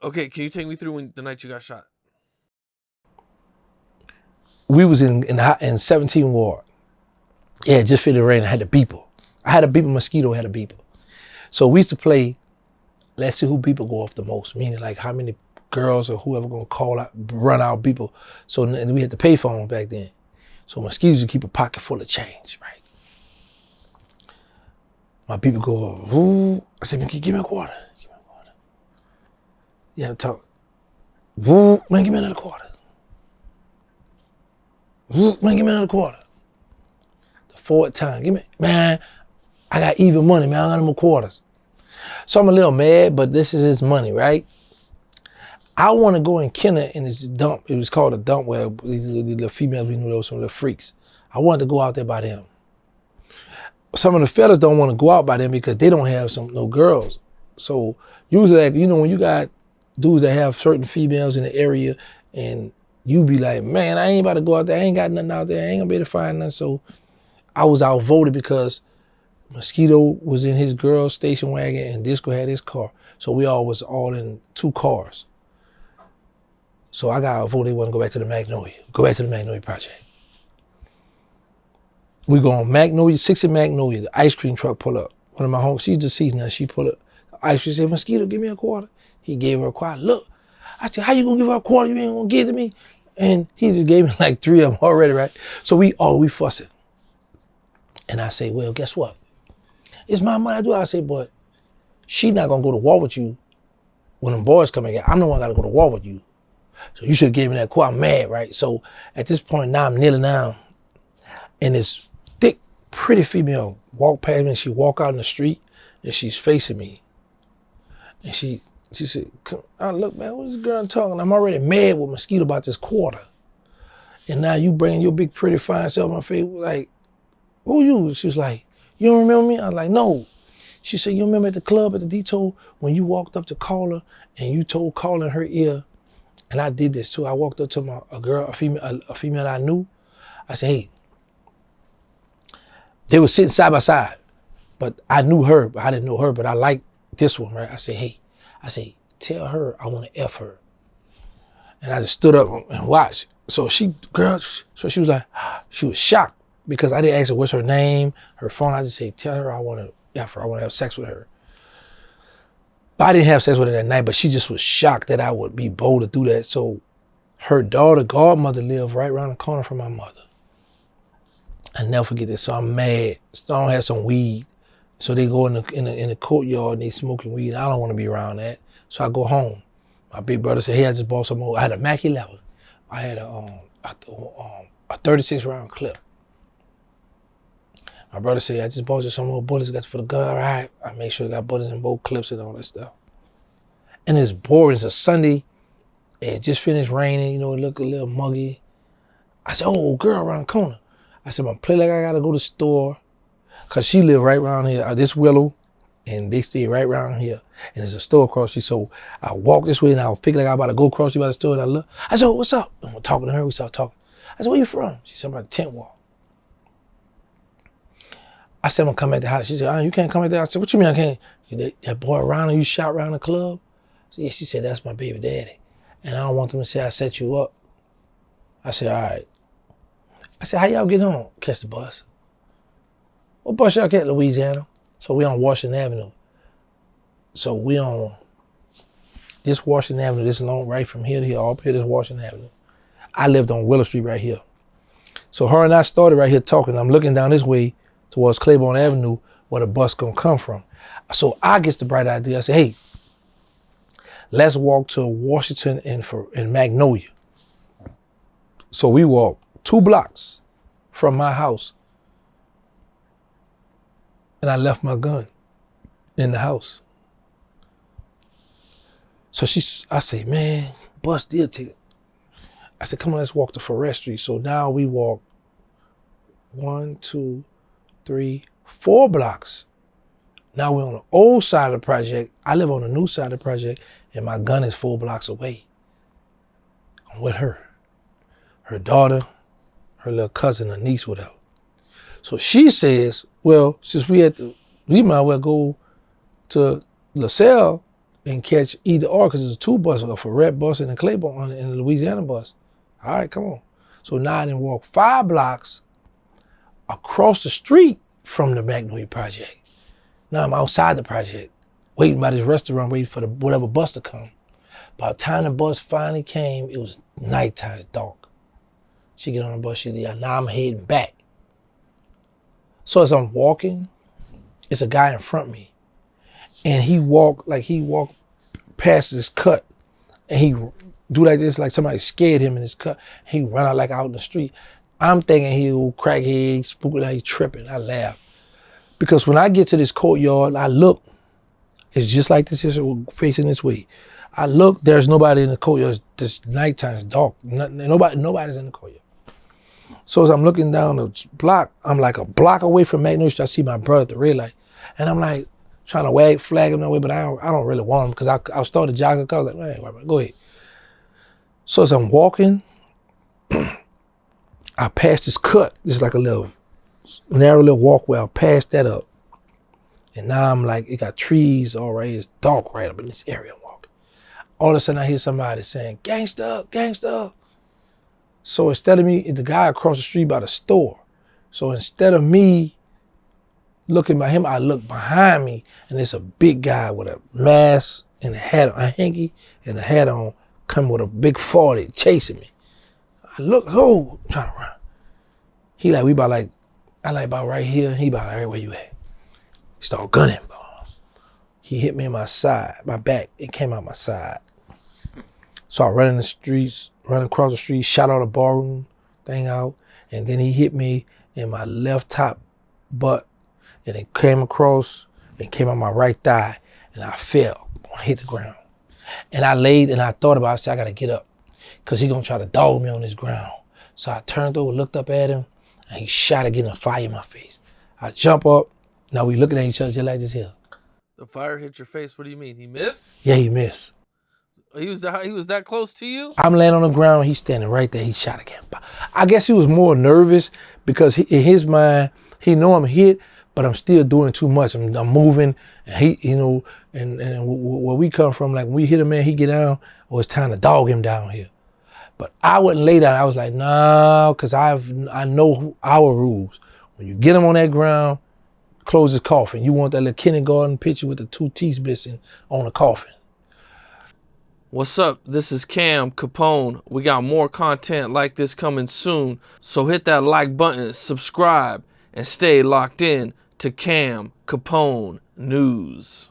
Okay, can you take me through the night you got shot? We was in 17 Ward. Yeah, just for the rain. I had a beeper. I had a beeper. Mosquito had a beeper. So we used to play. Let's see who beeper go off the most. Meaning like how many girls or whoever gonna call out, run out beeper. So we had the pay phone back then. So mosquitoes would keep a pocket full of change, right? My people go, woo. I said, man, give me a quarter. Give me a quarter. Yeah, talk. Woo, man, give me another quarter. Woo, man, give me another quarter. The fourth time, give me, man, I got even money, man. I got no more quarters. So I'm a little mad, but this is his money, right? I want to go in Kenner in this dump. It was called a dump where these little females, we knew there were some little freaks. I wanted to go out there by them. Some of the fellas don't want to go out by them because they don't have no girls. So usually, like, when you got dudes that have certain females in the area and you be like, man, I ain't about to go out there. I ain't got nothing out there. I ain't gonna be able to find nothing. So I was outvoted because Mosquito was in his girl's station wagon and Disco had his car. So we all was all in 2 cars. So I got outvoted. They want to go back to the Magnolia. Go back to the Magnolia project. We go on Magnolia, 60 Magnolia, the ice cream truck pull up. One of my homies, she's deceased now, she pull up. The ice cream said, Mosquito, give me a quarter. He gave her a quarter. Look, I said, how you gonna give her a quarter? You ain't gonna give it to me? And he just gave me like 3 of them already, right? So we fussing. And I say, well, guess what? It's my money I do. I say, but she not gonna go to war with you when them boys come again. I'm the one gotta go to war with you. So you should have gave me that quarter. I'm mad, right? So at this point now I'm kneeling down and this thick, pretty female walk past me and she walk out in the street and she's facing me. And she said, look, man, what is this girl talking? I'm already mad with Mosquito about this quarter. And now you bringing your big, pretty, fine self in my face, like, who you? She was like, you don't remember me? I was like, no. She said, you remember at the club at the Detour when you walked up to Caller and you told Caller in her ear, and I did this too. I walked up to a female I knew. I said, hey, they were sitting side by side, but I knew her, but I didn't know her, but I liked this one, right? I said, hey, tell her I want to F her. And I just stood up and watched. So she was like, she was shocked because I didn't ask her what's her name, her phone. I just say, tell her I want to F her, I want to have sex with her. But I didn't have sex with her that night, but she just was shocked that I would be bold to do that. So her daughter, godmother, lived right around the corner from my mother. I never forget this. So I'm mad. Stone had some weed. So they go in the courtyard and they smoking weed. I don't want to be around that. So I go home. My big brother said, hey, I just bought some more. I had a Mac 11. I had a 36 round clip. My brother said, I just bought you some more bullets for the gun. All right. I made sure I got bullets in both clips and all that stuff. And it's boring. It's a Sunday. It just finished raining. It looked a little muggy. I said, oh, girl around the corner. I said, I'm gonna play like I gotta go to the store. Cause she lived right around here, this Willow, and they stay right around here. And there's a store across the street. So I walk this way and I figure like I'm about to go across the street by the store and I look. I said, oh, what's up? And I'm talking to her, we started talking. I said, where you from? She said, I'm at the tent wall. I said, I'm gonna come at the house. She said, oh, you can't come at the house. I said, what you mean I can't? That boy around and you shot around the club? So, yeah, she said, that's my baby daddy. And I don't want them to say I set you up. I said, all right. I said, how y'all get home? Catch the bus. What bus y'all catch, Louisiana? So we on Washington Avenue. So we on this Washington Avenue, this long right from here to here, all up here, this Washington Avenue. I lived on Willow Street right here. So her and I started right here talking. I'm looking down this way towards Claiborne Avenue where the bus gonna come from. So I get the bright idea. I said, hey, let's walk to Washington and Magnolia. So we walk 2 blocks from my house. And I left my gun in the house. So I say, man, bus deal ticket. I said, come on, let's walk to Forest Street. So now we walk 1, 2, 3, 4 blocks. Now we're on the old side of the project. I live on the new side of the project, and my gun is 4 blocks away. I'm with her. Her daughter, her little cousin, her niece, whatever. So she says, well, since we might well go to LaSalle and catch either or, because there's 2 buses, a Ferret bus and a Claiborne and a Louisiana bus. All right, come on. So now I didn't walk 5 blocks across the street from the Magnolia Project. Now I'm outside the project, waiting by this restaurant, waiting for whatever bus to come. By the time the bus finally came, it was nighttime, it's dark. She get on the bus, now I'm heading back. So as I'm walking, it's a guy in front of me. And he walked past this cut. And he do like this, like somebody scared him in his cut. He run out like out in the street. I'm thinking he old crackhead, spooky, like he tripping. I laugh. Because when I get to this courtyard, I look, it's just like this is facing this way. I look, there's nobody in the courtyard. It's nighttime, it's dark. Nobody's in the courtyard. So as I'm looking down the block, I'm like a block away from Magnolia. I see my brother at the red light. And I'm like trying to flag him that way, but I don't really want him because I started jogging. I was like, man, go ahead. So as I'm walking, I passed this cut. This is like a little narrow little walkway. I passed that up. And now I'm like, it got trees all right. It's dark right up in this area I'm walking. All of a sudden I hear somebody saying, "Gangsta, gangsta." So instead of me, the guy across the street by the store. So instead of me looking by him, I look behind me and it's a big guy with a mask and a hat, a hanky and a hat on, coming with a big 40 chasing me. I look, I'm trying to run. He like, I like about right here. He about right where you at. He started gunning. He hit me in my side, my back. It came out my side. So I run in the streets, run across the street, shot all the barroom thing out. And then he hit me in my left top butt. And it came across and came on my right thigh. And I fell, I hit the ground. And I laid and I thought about it. I said, I gotta get up because he gonna try to dog me on this ground. So I turned over, looked up at him, and he shot again, a fire in my face. I jump up. Now we looking at each other just like this here. The fire hit your face. What do you mean? He missed? Yeah, he missed. He was that close to you? I'm laying on the ground. He's standing right there. He shot again. I guess he was more nervous because in his mind, he know I'm hit, but I'm still doing too much. I'm moving, and he, and where we come from, like when we hit a man, he get down, or it's time to dog him down here. But I wouldn't lay down. I was like, no, because I know our rules. When you get him on that ground, close his coffin. You want that little kindergarten picture with the 2 teeth missing on the coffin. What's up? This is Cam Capone. We got more content like this coming soon. So hit that like button, subscribe, and stay locked in to Cam Capone News.